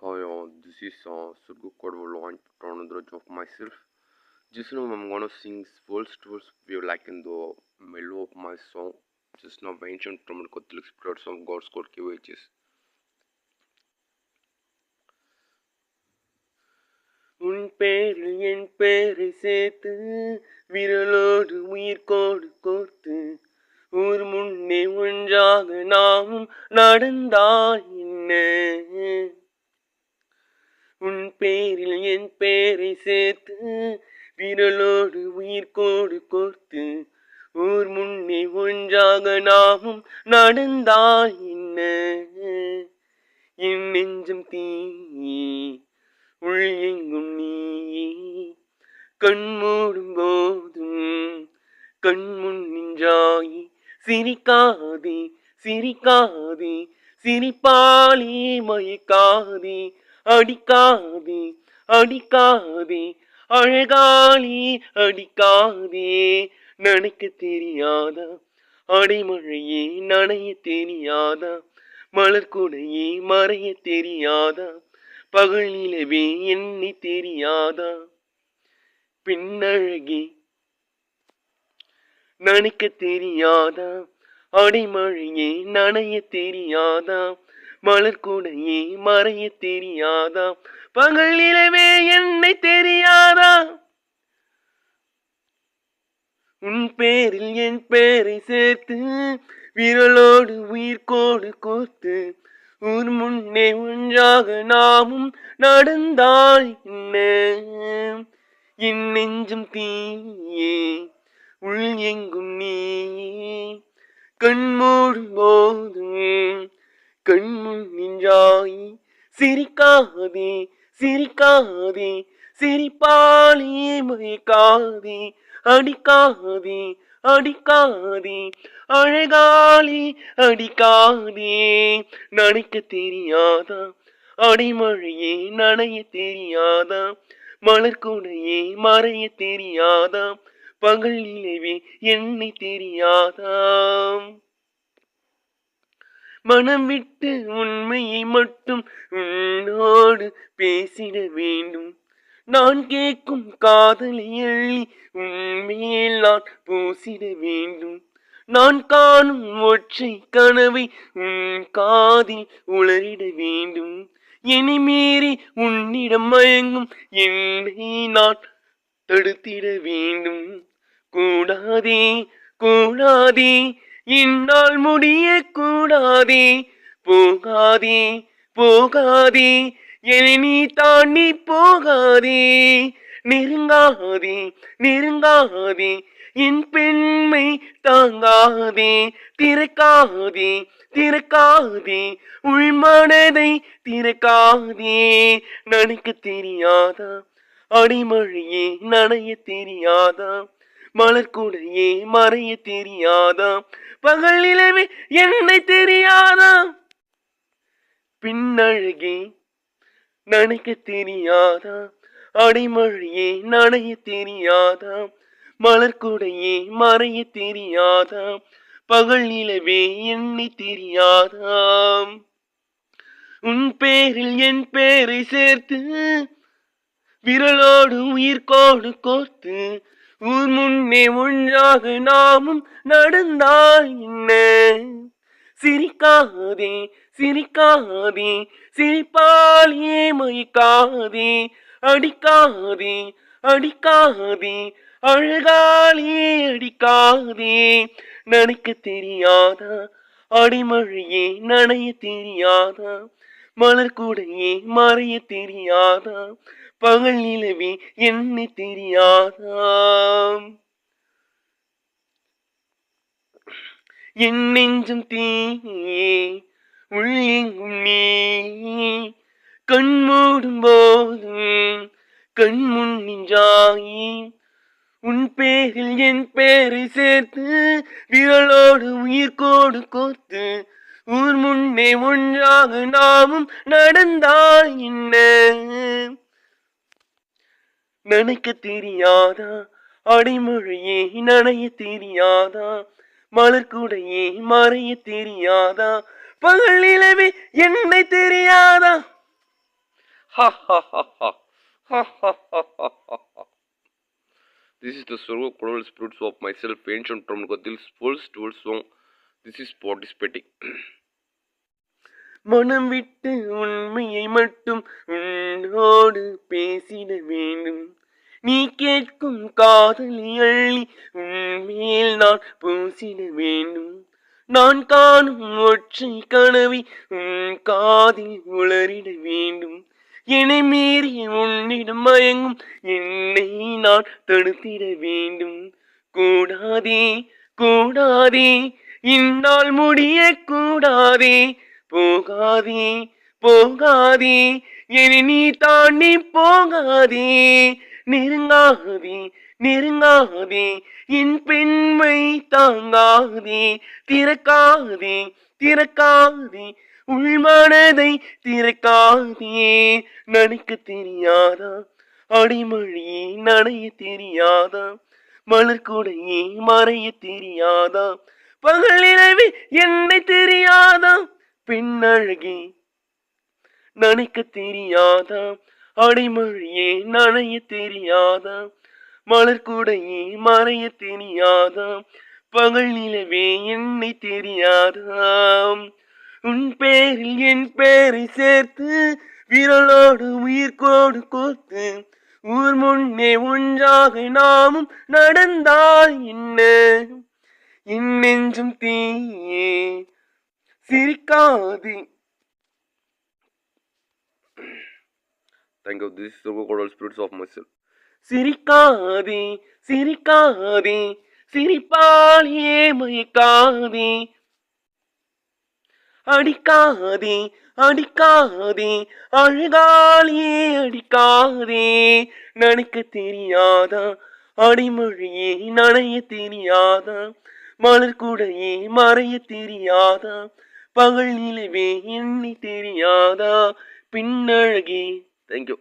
Hi, this is Surgu Kodwal and another of myself. Just now I'm gonna sing first view like in the middle of my song. Just now mentioned from the Catholic spirits of God's God KVHs. உன் பேரில் என் பேரை சேர்த்து விரலோடு உயிர் கோடு கோர்த்து ஊர் முன்னே ஒன்றாக நாமும் நடந்தால் என்ன உன் பேரில் என் பேரை சேர்த்து விரலோடு உயிர் கோடு கோர்த்து ஊர் முன்னே ஒன்றாக நாமும் நடந்தால் என்ன என் நெஞ்சம் தீ உள் எங்கும் நீ கண் மூடும் போதும் கண்முன் நின்றாய் சிரிக்காதே சிரிக்காதே சிரிப்பாலே மயக்காதே அடிக்காதே அடிக்காதே அழகாலே அடிக்காதே நனைக்க தெரியாதா அடைமழையே நனைய தெரியாதா மலர்கொடையே மறைய தெரியாதா பகல் நிலவே எண்ணி தெரியாதா பின்னழகே நனைக்க தெரியாதா அடைமழையே நனைய தெரியாதா மலர்கூடையே மறைய தெரியாதா பகல் நிலவே என்னை தெரியாதா உன் பேரில் என் பேரை சேர்த்து விரலோடு உயிர் கோடு கோர்த்து ஊர் முன்னே ஒன்றாக நாமும் நடந்தால் என்ன என் நெஞ்சம் தீயே உள் எங்கும் நீ கண் மூடும் போதும் கண்முன் நின்றாய் சிரிக்காதே சிரிக்காதே சிரிப்பாலே மயக்காதே அடிக்காதே அடிக்காதே அழகாலே அடிக்காதே நனைக்க தெரியாதா அடிமழையே நனைய தெரியாதா மலர்கூடையே மறைய தெரியாதா பகல் நிலவே என்னை தெரியாதா மனம் விட்டு உண்மையை மட்டும் உன்னோடு பேசிட வேண்டும் நான் கேட்கும் காதலை எள்ளி உன்மேல் நான் பூசிட வேண்டும் நான் காணும் ஒற்றை கனவை உன் காதில் உளறிட வேண்டும் என்னை மீறி உன்னிடம் மயங்கும் என்னை நான் தடுத்திட வேண்டும் கூடாதே கூடாதே என்னால் முடிய கூடாதே போகாதே போகாதே என்னை நீ தாண்டி போகாதே நெருங்காதே நெருங்காதே என் பெண்மை தாங்காதே திறக்காதே திறக்காதே உள்மனதை திறக்காதே நனைக்க தெரியாதா அடிமழையே நனைய தெரியாதா மலர்கூடையே மறைய தெரியாதா பகல் நிலவே என்னை தெரியாதா பின்னழகே நனைக்க தெரியாதா அடிமழையே நனைய தெரியாதா மலர்கூடையே மறைய தெரியாதா பகல் நிலவே என்னை தெரியாதா உன் பேரில் என் பேரை சேர்த்து விரலோடு உயிர் கோடு கோர்த்து ஊர் முன்னே ஒன்றாக நாமும் நடந்தால் என்ன சிரிக்காதே சிரிக்காதே சிரிப்பாலே மயக்காதே அடிக்காதே அடிக்காதே அழகாலே அடிக்காதே நனைக்க தெரியாதா அடிமழையே நனைய தெரியாதா மலர்கூடையே மறைய தெரியாதா பகல் நிலவே என்னை தெரியாதா என் நெஞ்சம் தீயே உள் எங்கும் நீ கண் மூடும் போதும் கண்முன் நின்றாய் உன் பேரில் என் பேரை சேர்த்து விரலோடு உயிர் கோடு கோர்த்து ஊர் முன்னே ஒன்றாக நாமும் நடந்தால் என்ன நனைக்க தெரியாதா அடிமழையே நனைய தெரியாதா மலர்கூடையே மறைய தெரியாதா பகல் நிலவே என்னை தெரியாதா Ha ha ha ha. Ha ha ha ha ha ha. This is the Sorgo Coral Spirits of myself, ancient from Godil's first word song. This is participating. மனம் விட்டு உண்மையை மட்டும் உன்னோடு பேசிட வேண்டும். நீ கேட்கும் காதலி அள்ளி உன்மேல் நான் பூசிட வேண்டும். நான் காணும் ஒற்றை கனவை உன் காதில் உளறிட வேண்டும். என்னை மீறிய உன்னிடம் மயங்கும் என்னை நான் தடுத்திட வேண்டும். கூடாதே கூடாதே இந்நாள் முடிய கூடாதே. போகாதே போகாதே என்னை நீ தாண்டி போகாதே. நெருங்காதே நெருங்காதே என் பெண்மை தாங்காதே. திறக்காதே திறக்காதே உள்மனதை திறக்காதே. நனைக்க தெரியாதா அடிமொழியே நனைய தெரியாதா. மலர் கூடையே மறைய தெரியாதா. பகல் இரவு என்னை தெரியாதா. பெண்ணழகே நனைக்க தெரியாதா. அடிமொழியே நனைய தெரியாதா. மலர் கூடையே மறைய தெரியாதா. பகல் நிலவே என்னை தெரியாதா. உன் பேரில் என் பேரை சேர்த்து விரலோடு உயிர்கோடு கோர்த்து ஊர் முன்னே ஒன்றாக நாமும் நடந்தால் என்ன. என் நெஞ்சும் தீயே சிரிக்காது. Thank you. This is the Coral Spirits of myself. சிரிக்காதே சிரிக்காதே சிரிப்பாலே மயக்காதே. அடிக்காதே அடிக்காதே அழுகாலே அடிக்காதே. நனைக்க தெரியாதா அடிமொழியே நனைய தெரியாதா. மலர் கூடையே மறைய தெரியாதா. பகல் நிலவே எண்ணி தெரியாதா. பின்னழகே. தேங்க்யூ.